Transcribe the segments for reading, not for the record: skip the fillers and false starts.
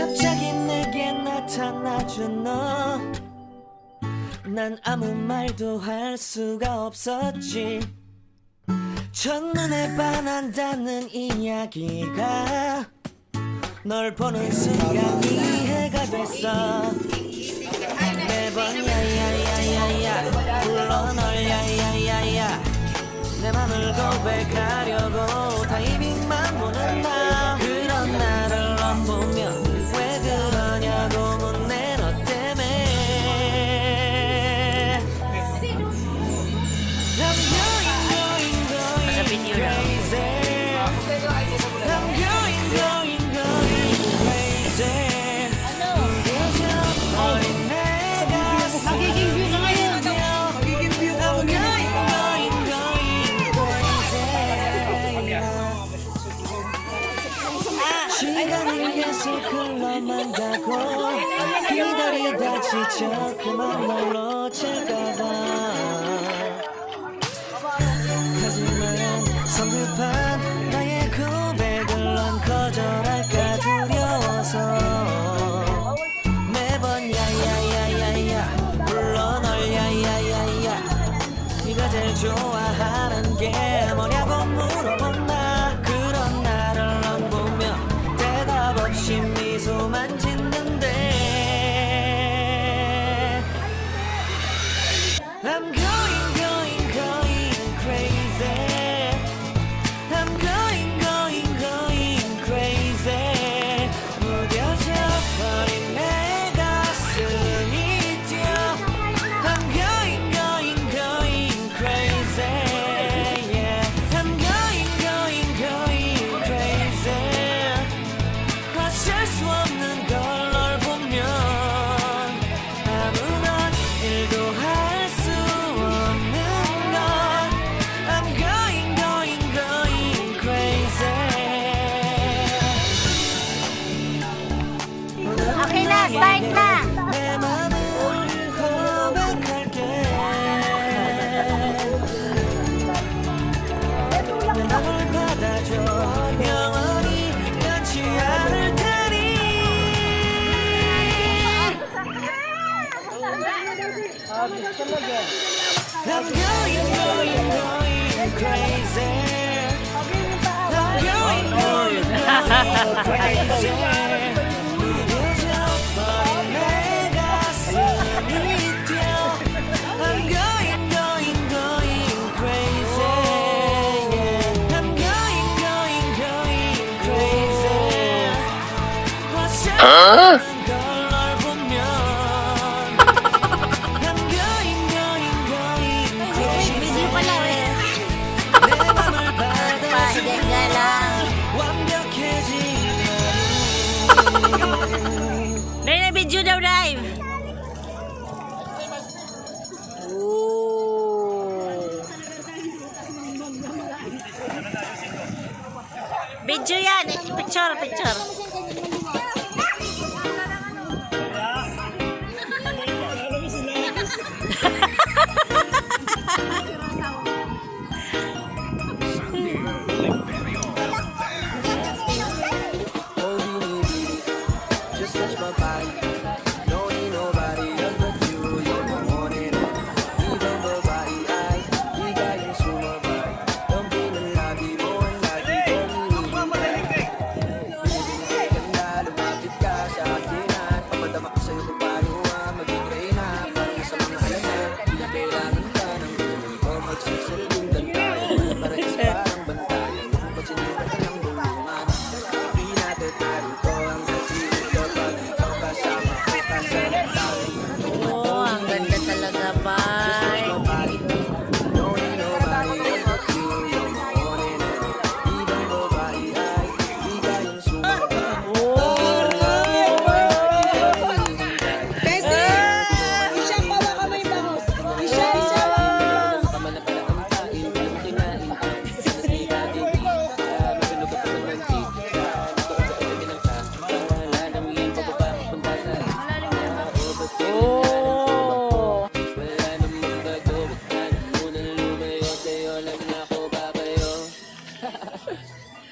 갑자기 내게 나타나준 너, 난 아무 말도 할 수가 없었지. 첫눈에 반한다는 이야기가 널 보는 순간 이해가 됐어. 매번 야야야야야 불러 널 야야야야, 내 맘을 고백하려고 타이밍만 보는 나. 그런 나를 넌 보면 왜 그러냐고 묻네, 너 때문에. I'm going crazy. I'm going crazy. 무뎌져버린 내 가슴. 시간은 계속 흘러만 가고 기다리다 지쳐 그만 널 놓칠까봐. 하지만 성급한 나의 고백을 넌 거절할까 두려워서 매번 야야야야야 불러 널 야야야야. 네가 제일 좋아하는 게 뭐냐고 물어본 나. 그런 나를 넌 보며 대답 없이 미소만 짓는데 I'm going crazy. I'm going crazy. 무뎌져버린 내 가슴이 뛰어. I'm going crazy. Yeah. I'm going crazy. 어쩔 수 없는 걸 널 보면 아무런 일도 할 수 없는 걸. I'm going crazy. Okay na, start na. 내 맘을 고백할게. 내 맘을 받아줘. 영원히 변치 않을 테니. I'm going crazy. I'm going crazy. 무뎌져버린 내 가슴이 뛰어. I'm going crazy. Yeah. I'm going crazy. 어쩔 수 없는 걸 널 보면 I'm going crazy. Video pala eh. 내 맘을 받아줘. Pahinga lang. 완벽해지려고. May na video daw live. Video yan. Picture. Just touch my body. Don't need nobody else but you. You're the one and only. Even the body I higayin sumabay. Lambunan lagi mo ang lagi kong hinihintay. Binibigay ganda, lumapit ka sa akin at papadama ko sa'yo kung paano maging reyna. Parang nasa mga halaman, di na kailangan ka ng gulo ko. Magsisilundan tayo, parang parang bantayan. Pag sinipan ka ng bulungan, di natin narito ang Oh, ang ganda talaga, bye.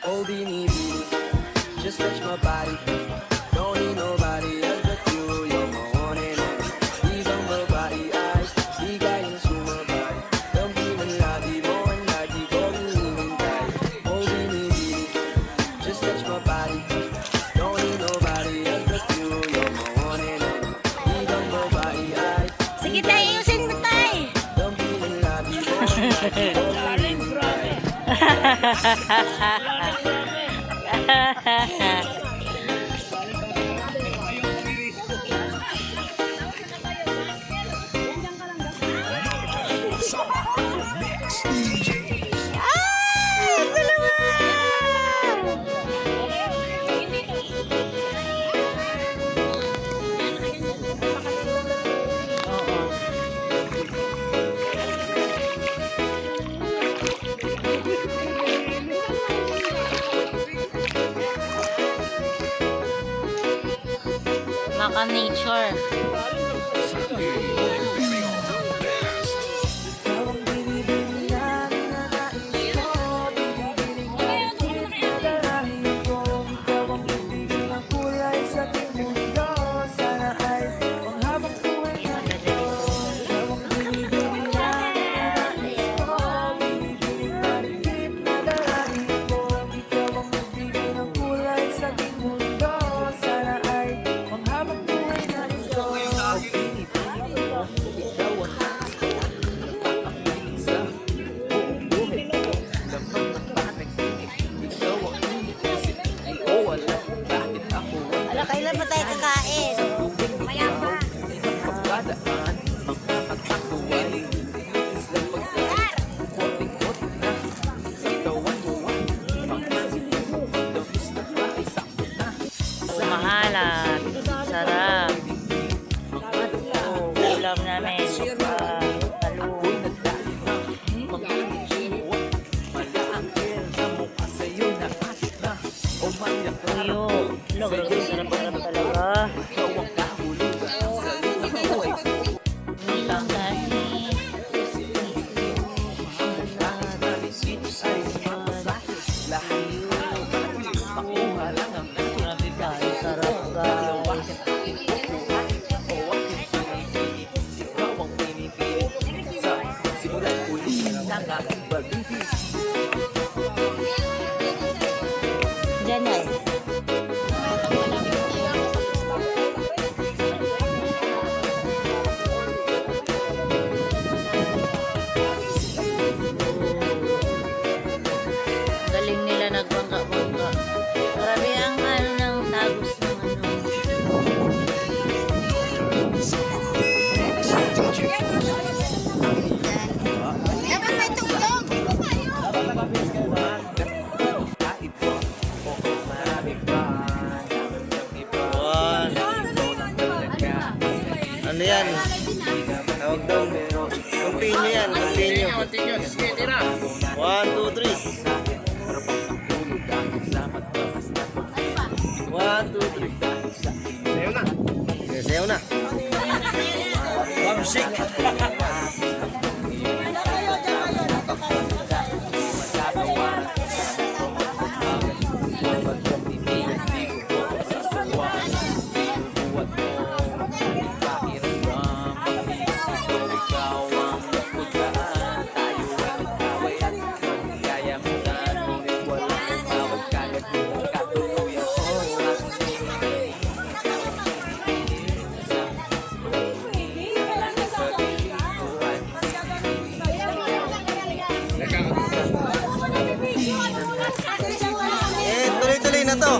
Oh, baby, just touch my body. Don't need no Maka nature. Ala, kailan ba tayo kakain? Maya pa. Mahalat. Sarap. Ulam namin. Talong. Tuyo. Sarap-sarap talaga. Nilang gani. Grabe guys, sarap guys. Diyan yan. Galing nila nagbangga-bangga. Grabe ang ano ng tagos ng ano. Dapat may tulog. Ano yan? Tawag daw. Continue yan. Continue. 1, 2, 3. 1, 2, 3. Sayo na. Okay, sayo na. Bamsik. Tuloy-tuloy na to.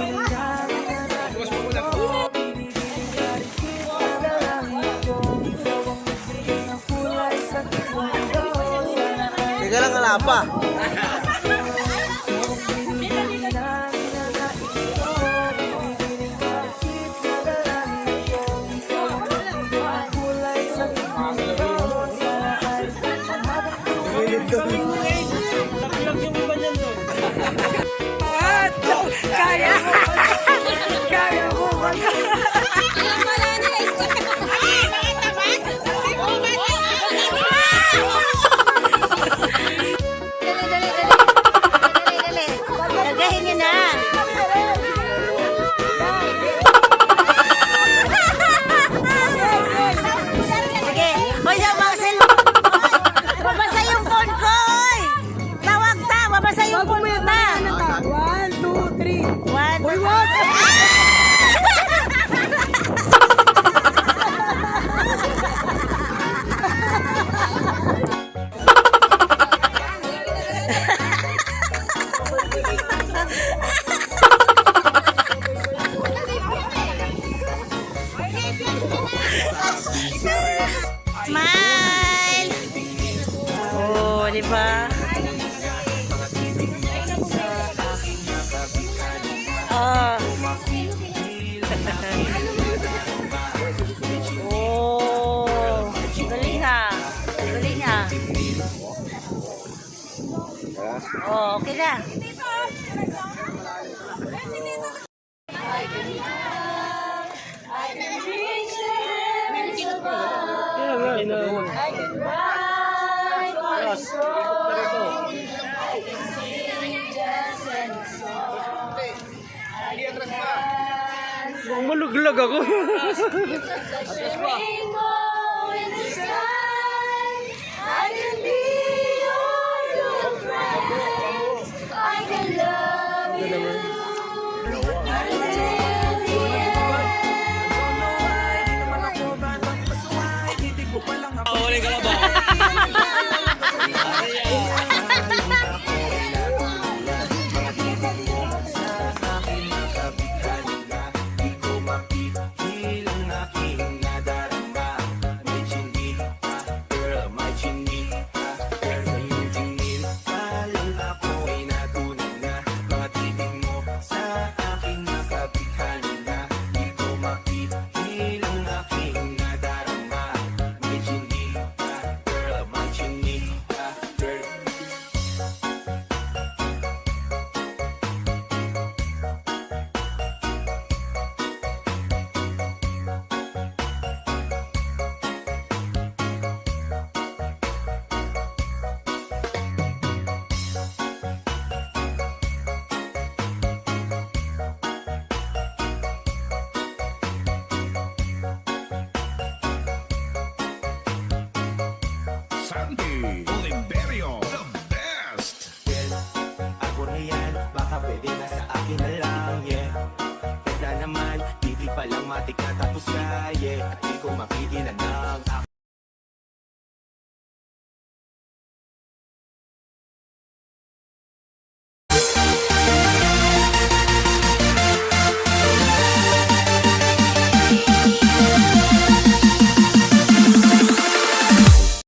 Teka lang, wala pa. Kaya! Kaya mo ba? Lagahin niyo na. Sige. Hoy, Marcel. Babasa yung phone ko. Tawag ta. Babasa yung phone ko ta. 1, 2, 3. One. Uy, what? Oh, galing ha. Galing ha. Oh, okay na. Kaya nga, ina. Mukhang maluglag ako. Sandy Oliverio, the best. Ako na yan, baka pwede na sa akin na lang, yeah. Kaya naman, hindi pa lang matik na tapos ka, yeah. At di ko mapigilan ng